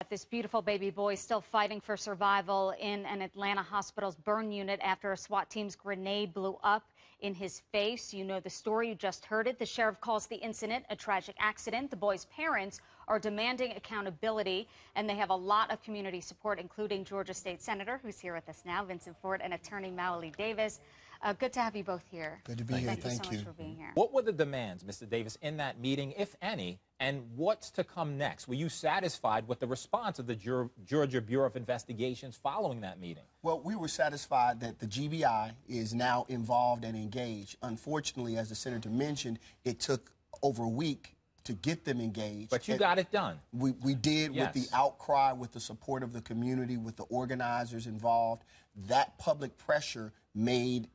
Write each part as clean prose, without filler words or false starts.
This beautiful baby boy still fighting for survival in an Atlanta hospital's burn unit after a SWAT team's grenade blew up in his face. You know the story. You just heard it. The sheriff calls the incident a tragic accident. The boy's parents are demanding accountability, and they have a lot of community support, including Georgia State Senator, who's here with us now, Vincent Fort, and Attorney Mally Davis. Good to have you both here. Good to be here. Thank you so much for being here. What were the demands, Mr. Davis, in that meeting, if any, and what's to come next? Were you satisfied with the response of the Georgia Bureau of Investigations following that meeting? Well, we were satisfied that the GBI is now involved and engaged. Unfortunately, as the senator mentioned, it took over a week to get them engaged. But you got it done. We did, yes, with the outcry, with the support of the community, with the organizers involved. That public pressure made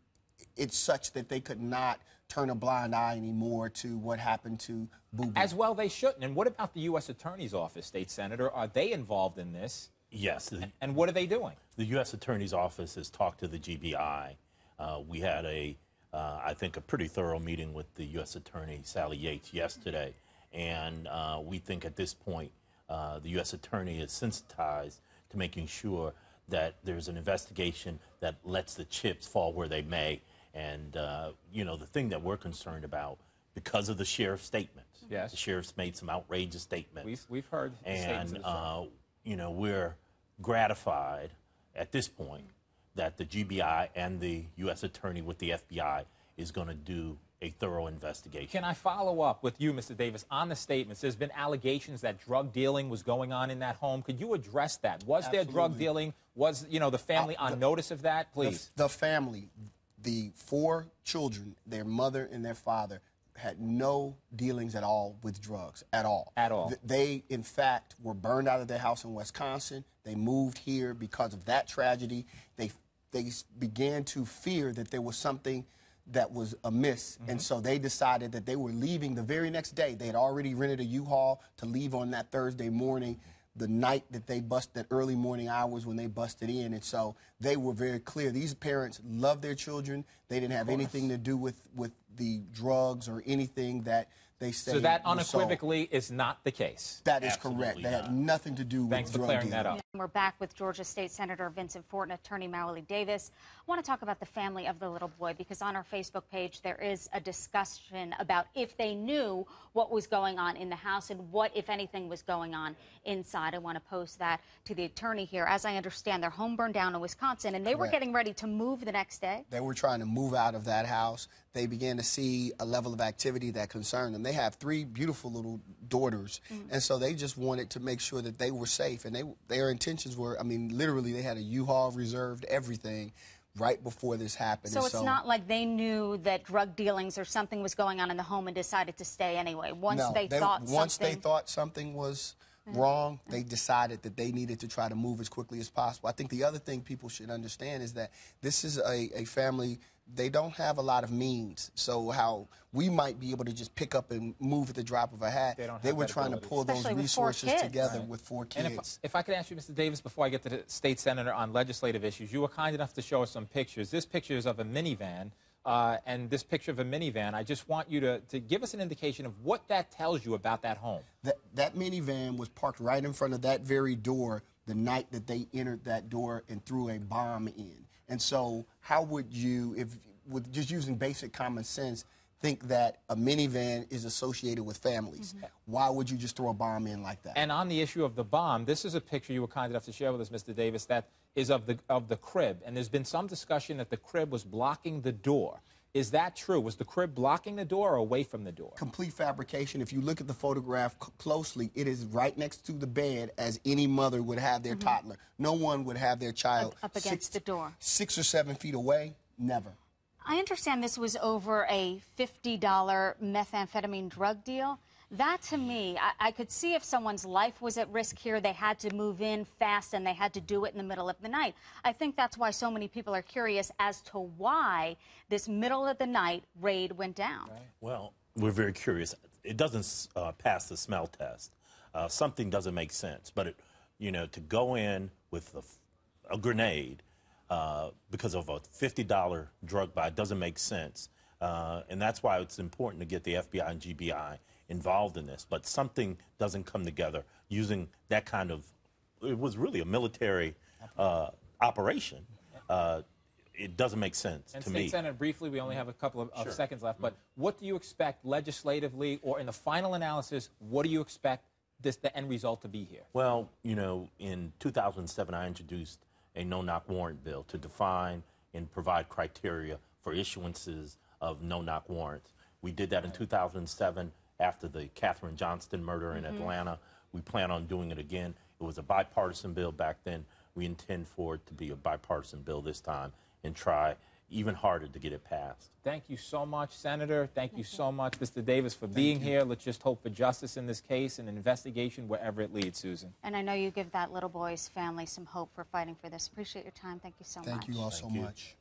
it such that they could not turn a blind eye anymore to what happened to Boo Boo. As well they shouldn't. And what about the U.S. Attorney's Office, State Senator? Are they involved in this? Yes. And what are they doing? The U.S. Attorney's Office has talked to the GBI. We had I think, a pretty thorough meeting with the U.S. Attorney, Sally Yates, yesterday. And we think at this point the U.S. Attorney is sensitized to making sure that there's an investigation that lets the chips fall where they may. And, you know, the thing that we're concerned about, because of the sheriff's statements, yes, the sheriff's made some outrageous statements. We've heard and, you know, we're gratified at this point that the GBI and the U.S. Attorney with the FBI is going to do a thorough investigation. Can I follow up with you, Mr. Davis, on the statements? There's been allegations that drug dealing was going on in that home. Could you address that? Was Absolutely. there drug dealing? Was, you know, the family on notice of that? Please. The family, the 4 children, their mother and their father, had no dealings at all with drugs, at all. At all. They, in fact, were burned out of their house in Wisconsin. They moved here because of that tragedy. They began to fear that there was something that was amiss, and so they decided that they were leaving the very next day. They had already rented a U-Haul to leave on that Thursday morning, the night that they busted, early morning hours when they busted in. And so they were very clear. These parents love their children. They didn't have anything to do with the drugs or anything that they say. So that unequivocally is not the case. That is correct. They had nothing to do with drug dealing. Thanks for clearing that up. We're back with Georgia State Senator Vincent Fort and Attorney Mally Davis. I want to talk about the family of the little boy, because on our Facebook page there is a discussion about if they knew what was going on in the house and what, if anything, was going on inside. I want to post that to the attorney here. As I understand, their home burned down in Wisconsin, and they were getting ready to move the next day. They were trying to move out of that house. They began to see a level of activity that concerned them. They have 3 beautiful little daughters, and so they just wanted to make sure that they were safe. And their intentions were, I mean, literally, they had a U-Haul reserved, everything, right before this happened. So it's not like they knew that drug dealings or something was going on in the home and decided to stay anyway. Once they thought something was wrong, they decided that they needed to try to move as quickly as possible. I think the other thing people should understand is that this is a family. They don't have a lot of means, so how we might be able to just pick up and move at the drop of a hat, they were trying to pull those resources together with 4 kids. And if I could ask you, Mr. Davis, before I get to the state senator on legislative issues, you were kind enough to show us some pictures. This picture is of a minivan, and this picture of a minivan, I just want you to give us an indication of what that tells you about that home. That minivan was parked right in front of that very door the night that they entered that door and threw a bomb in. And so how would you, with just using basic common sense, think that a minivan is associated with families? Why would you just throw a bomb in like that? And on the issue of the bomb, this is a picture you were kind enough to share with us, Mr. Davis, that is of the crib. And there's been some discussion that the crib was blocking the door. Is that true? Was the crib blocking the door or away from the door? Complete fabrication. If you look at the photograph closely, it is right next to the bed as any mother would have their toddler. No one would have their child up against the door. 6 or 7 feet away. Never. I understand this was over a $50 methamphetamine drug deal. That, to me, I could see if someone's life was at risk here, they had to move in fast and they had to do it in the middle of the night. I think that's why so many people are curious as to why this middle of the night raid went down. Right. Well, we're very curious. It doesn't pass the smell test. Something doesn't make sense. But, you know, to go in with a grenade because of a $50 drug buy doesn't make sense. And that's why it's important to get the FBI and GBI involved in this. But something doesn't come together using that kind of it was really a military operation. It doesn't make sense and to State me. Senator, briefly, we only have a couple of Sure. seconds left, but what do you expect legislatively, or in the final analysis, what do you expect the end result to be here? Well, you know, in 2007, I introduced a no-knock warrant bill to define and provide criteria for issuances of no-knock warrants. We did that in 2007 after the Katherine Johnston murder in Atlanta. We plan on doing it again. It was a bipartisan bill back then. We intend for it to be a bipartisan bill this time and try even harder to get it passed. Thank you so much, Senator. Thank you so much, Mr. Davis, for being here. Let's just hope for justice in this case and an investigation wherever it leads, Susan. And I know you give that little boy's family some hope for fighting for this. Appreciate your time. Thank you so much. Thank you all so much.